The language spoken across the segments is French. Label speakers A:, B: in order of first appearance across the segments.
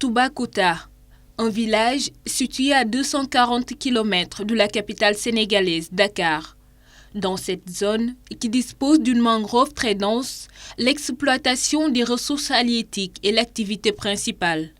A: Toubacouta, un village situé à 240 km de la capitale sénégalaise, Dakar. Dans cette zone, qui dispose d'une mangrove très dense, l'exploitation des ressources halieutiques est l'activité principale.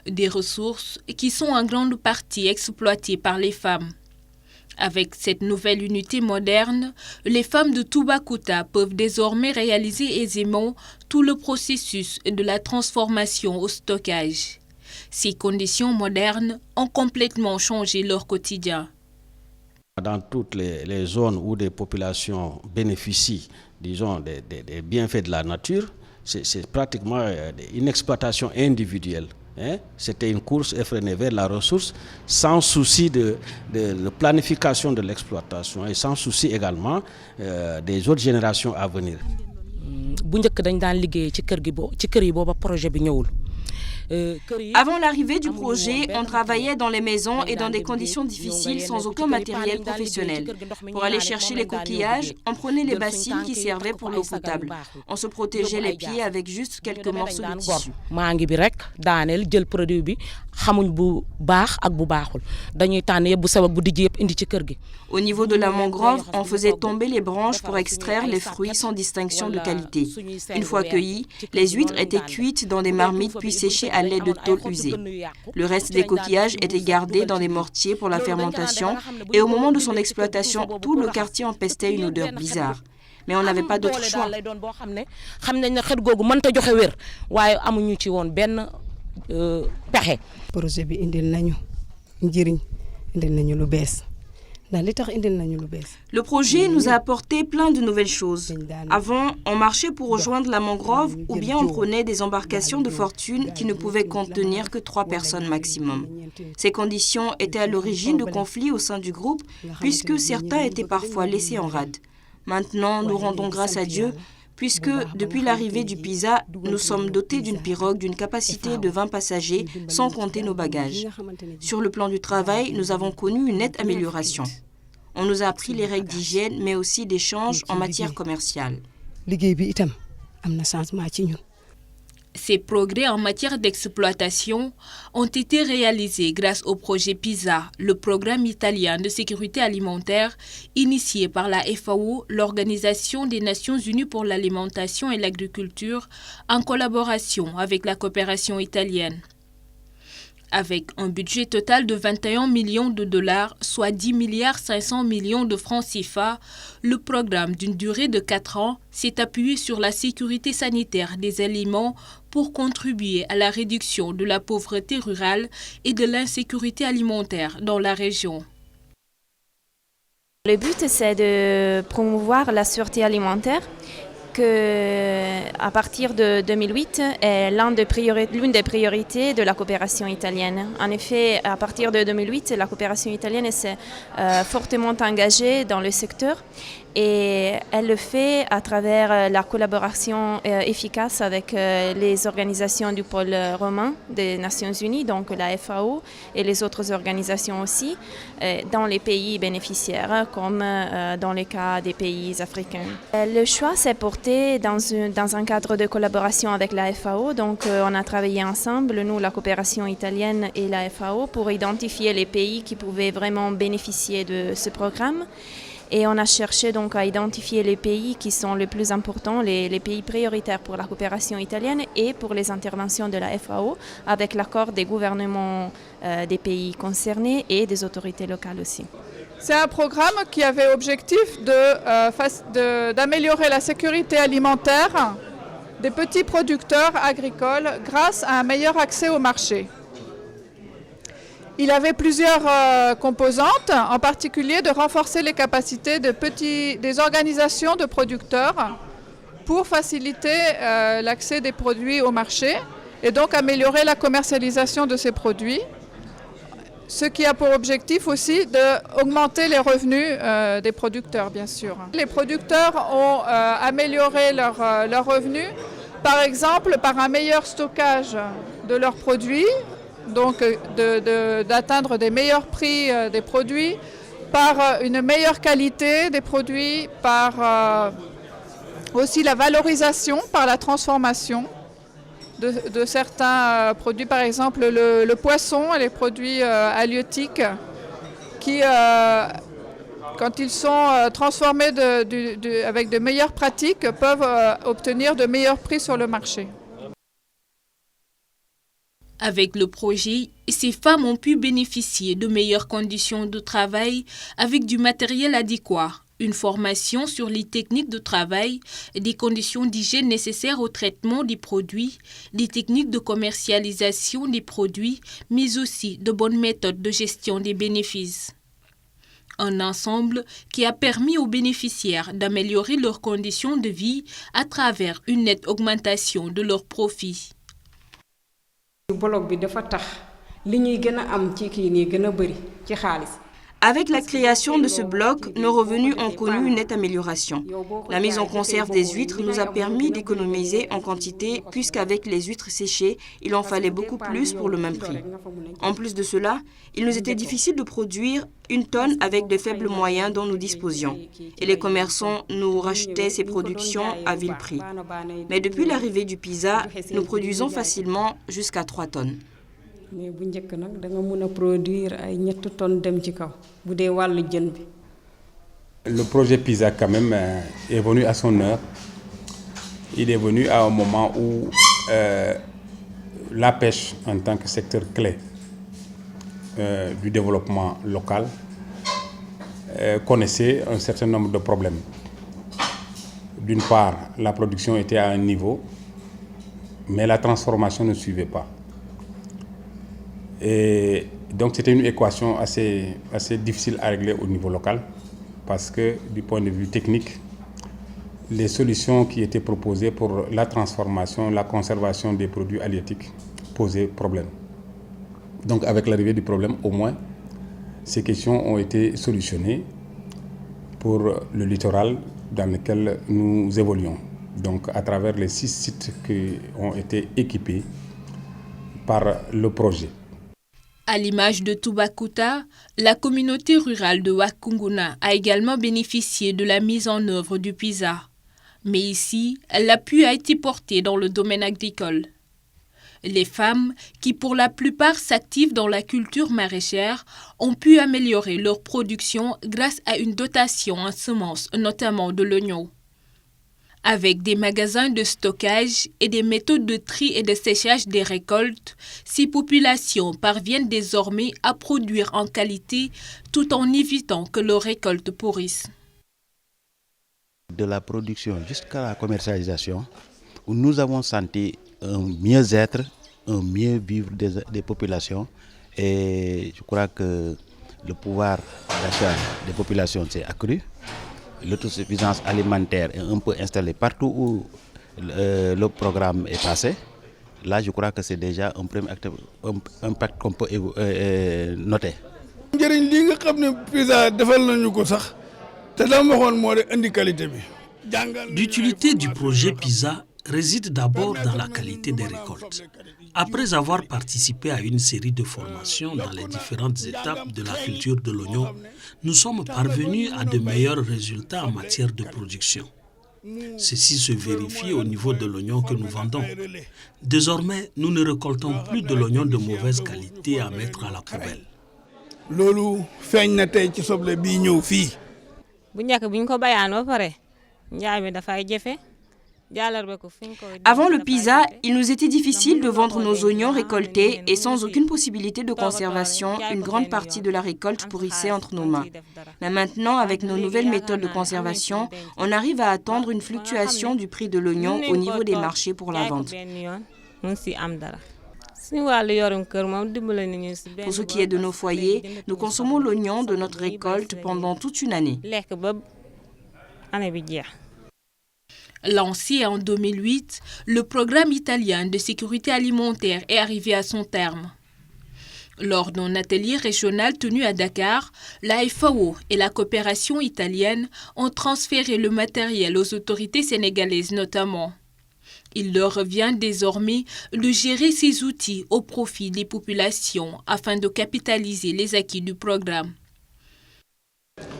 A: Des ressources qui sont en grande partie exploitées par les femmes. Avec cette nouvelle unité moderne, les femmes de Toubacouta peuvent désormais réaliser aisément tout le processus de la transformation au stockage. Ces conditions modernes ont complètement changé leur quotidien.
B: Dans toutes les zones où des populations bénéficient, disons, des bienfaits de la nature, c'est pratiquement une exploitation individuelle. C'était une course effrénée vers la ressource sans souci de planification de l'exploitation et sans souci également des autres générations à venir.
C: Avant l'arrivée du projet, on travaillait dans les maisons et dans des conditions difficiles sans aucun matériel professionnel. Pour aller chercher les coquillages, on prenait les bassines qui servaient pour l'eau potable. On se protégeait les pieds avec juste quelques morceaux de tissu. Au niveau de la mangrove, on faisait tomber les branches pour extraire les fruits sans distinction de qualité. Une fois cueillis, les huîtres étaient cuites dans des marmites puis séchées à l'aide de tôle usée. Le reste des coquillages était gardé dans des mortiers pour la fermentation et au moment de son exploitation, tout le quartier empestait une odeur bizarre. Mais on n'avait pas d'autre choix. Le projet nous a apporté plein de nouvelles choses. Avant, on marchait pour rejoindre la mangrove ou bien on prenait des embarcations de fortune qui ne pouvaient contenir que 3 personnes maximum. Ces conditions étaient à l'origine de conflits au sein du groupe puisque certains étaient parfois laissés en rade. Maintenant, nous rendons grâce à Dieu puisque depuis l'arrivée du Pisa, nous sommes dotés d'une pirogue d'une capacité de 20 passagers sans compter nos bagages. Sur le plan du travail, nous avons connu une nette amélioration. On nous a appris les règles d'hygiène, mais aussi d'échange en matière commerciale.
A: Ces progrès en matière d'exploitation ont été réalisés grâce au projet PISA, le programme italien de sécurité alimentaire initié par la FAO, l'Organisation des Nations Unies pour l'alimentation et l'agriculture, en collaboration avec la coopération italienne. Avec un budget total de 21 millions de dollars, soit 10 milliards 500 millions de francs CFA, le programme d'une durée de 4 ans s'est appuyé sur la sécurité sanitaire des aliments pour contribuer à la réduction de la pauvreté rurale et de l'insécurité alimentaire dans la région.
D: Le but, c'est de promouvoir la sûreté alimentaire à partir de 2008 est l'une des priorités de la coopération italienne. En effet, à partir de 2008, la coopération italienne s'est fortement engagée dans le secteur et elle le fait à travers la collaboration efficace avec les organisations du pôle romain des Nations Unies, donc la FAO et les autres organisations aussi, dans les pays bénéficiaires comme dans le cas des pays africains. Le choix s'est porté dans un cadre de collaboration avec la FAO, donc on a travaillé ensemble, nous, la coopération italienne et la FAO, pour identifier les pays qui pouvaient vraiment bénéficier de ce programme. Et on a cherché donc à identifier les pays qui sont les plus importants, les pays prioritaires pour la coopération italienne et pour les interventions de la FAO, avec l'accord des gouvernements des pays concernés et des autorités locales aussi.
E: C'est un programme qui avait objectif d'améliorer la sécurité alimentaire des petits producteurs agricoles grâce à un meilleur accès au marché. Il avait plusieurs composantes, en particulier de renforcer les capacités des organisations de producteurs pour faciliter l'accès des produits au marché et donc améliorer la commercialisation de ces produits, ce qui a pour objectif aussi d'augmenter les revenus des producteurs, bien sûr. Les producteurs ont amélioré leurs revenus, par exemple par un meilleur stockage de leurs produits, donc d'atteindre des meilleurs prix des produits, par une meilleure qualité des produits, par aussi la valorisation, par la transformation de certains produits, par exemple le poisson et les produits halieutiques qui, quand ils sont transformés avec de meilleures pratiques, peuvent obtenir de meilleurs prix sur le marché.
A: Avec le projet, ces femmes ont pu bénéficier de meilleures conditions de travail avec du matériel adéquat, une formation sur les techniques de travail, des conditions d'hygiène nécessaires au traitement des produits, des techniques de commercialisation des produits, mais aussi de bonnes méthodes de gestion des bénéfices. Un ensemble qui a permis aux bénéficiaires d'améliorer leurs conditions de vie à travers une nette augmentation de leurs profits.
C: Avec la création de ce bloc, nos revenus ont connu une nette amélioration. La mise en conserve des huîtres nous a permis d'économiser en quantité puisqu'avec les huîtres séchées, il en fallait beaucoup plus pour le même prix. En plus de cela, il nous était difficile de produire 1 tonne avec de faibles moyens dont nous disposions. Et les commerçants nous rachetaient ces productions à vil prix. Mais depuis l'arrivée du PISA, nous produisons facilement jusqu'à 3 tonnes.
F: Le projet PISA quand même est venu à son heure. Il est venu à un moment où la pêche en tant que secteur clé du développement local connaissait un certain nombre de problèmes. D'une part, la production était à un niveau, mais la transformation ne suivait pas. Et donc c'était une équation assez difficile à régler au niveau local parce que du point de vue technique, les solutions qui étaient proposées pour la transformation, la conservation des produits halieutiques posaient problème. Donc avec l'arrivée du problème, au moins, ces questions ont été solutionnées pour le littoral dans lequel nous évoluons. Donc à travers les 6 sites qui ont été équipés par le projet.
A: À l'image de Tubakuta, la communauté rurale de Wakunguna a également bénéficié de la mise en œuvre du PISA. Mais ici, l'appui a été porté dans le domaine agricole. Les femmes, qui pour la plupart s'activent dans la culture maraîchère, ont pu améliorer leur production grâce à une dotation en semences, notamment de l'oignon. Avec des magasins de stockage et des méthodes de tri et de séchage des récoltes, ces populations parviennent désormais à produire en qualité tout en évitant que leurs récoltes pourrissent.
G: De la production jusqu'à la commercialisation, où nous avons senti un mieux-être, un mieux-vivre des populations et je crois que le pouvoir d'achat des populations s'est accru. L'autosuffisance alimentaire est un peu installée partout où le programme est passé. Là, je crois que c'est déjà un premier impact qu'on peut noter.
H: L'utilité du projet PISA réside d'abord dans la qualité des récoltes. Après avoir participé à une série de formations dans les différentes étapes de la culture de l'oignon, nous sommes parvenus à de meilleurs résultats en matière de production. Ceci se vérifie au niveau de l'oignon que nous vendons. Désormais, nous ne récoltons plus de l'oignon de mauvaise qualité à mettre à la poubelle.
C: Avant le PISA, il nous était difficile de vendre nos oignons récoltés et sans aucune possibilité de conservation, une grande partie de la récolte pourrissait entre nos mains. Mais maintenant, avec nos nouvelles méthodes de conservation, on arrive à attendre une fluctuation du prix de l'oignon au niveau des marchés pour la vente. Pour ce qui est de nos foyers, nous consommons l'oignon de notre récolte pendant toute une année.
A: Lancé en 2008, le programme italien de sécurité alimentaire est arrivé à son terme. Lors d'un atelier régional tenu à Dakar, la FAO et la coopération italienne ont transféré le matériel aux autorités sénégalaises notamment. Il leur revient désormais de gérer ces outils au profit des populations afin de capitaliser les acquis du programme.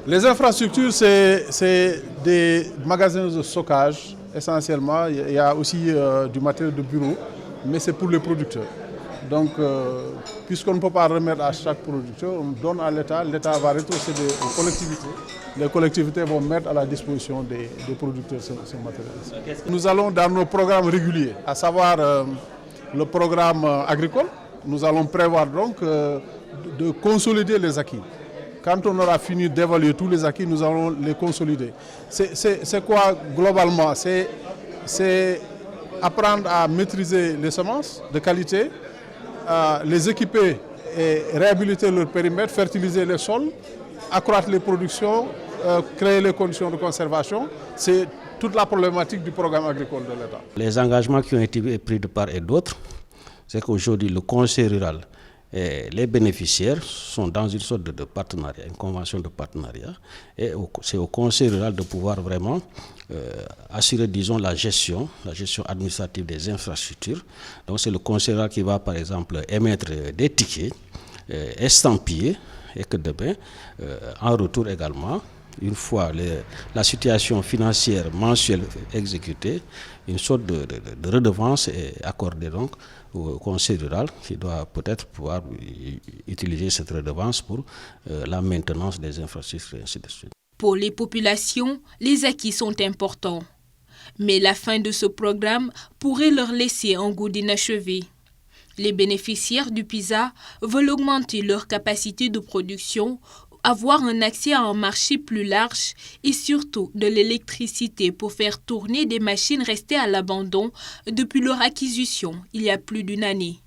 I: Les infrastructures, c'est des magasins de stockage essentiellement. Il y a aussi du matériel de bureau mais c'est pour les producteurs. Donc, puisqu'on ne peut pas remettre à chaque producteur, on donne à l'État, l'État va rétrocéder aux collectivités. Les collectivités vont mettre à la disposition des producteurs ce matériel. Nous allons dans nos programmes réguliers, à savoir le programme agricole, nous allons prévoir donc de consolider les acquis. Quand on aura fini d'évaluer tous les acquis, nous allons les consolider. C'est quoi globalement? C'est apprendre à maîtriser les semences de qualité, les équiper et réhabiliter leur périmètre, fertiliser les sols, accroître les productions, créer les conditions de conservation. C'est toute la problématique du programme agricole de l'État.
B: Les engagements qui ont été pris de part et d'autre, c'est qu'aujourd'hui le conseil rural et les bénéficiaires sont dans une sorte de partenariat, une convention de partenariat. Et c'est au conseil rural de pouvoir vraiment assurer, disons, la gestion administrative des infrastructures. Donc c'est le conseil rural qui va, par exemple, émettre des tickets estampillés et que demain, en retour également, une fois la situation financière mensuelle exécutée, une sorte de redevance est accordée donc au conseil rural qui doit peut-être pouvoir utiliser cette redevance pour la maintenance des infrastructures et ainsi de suite.
A: Pour les populations, les acquis sont importants. Mais la fin de ce programme pourrait leur laisser un goût d'inachevé. Les bénéficiaires du PISA veulent augmenter leur capacité de production, avoir un accès à un marché plus large et surtout de l'électricité pour faire tourner des machines restées à l'abandon depuis leur acquisition il y a plus d'1 année.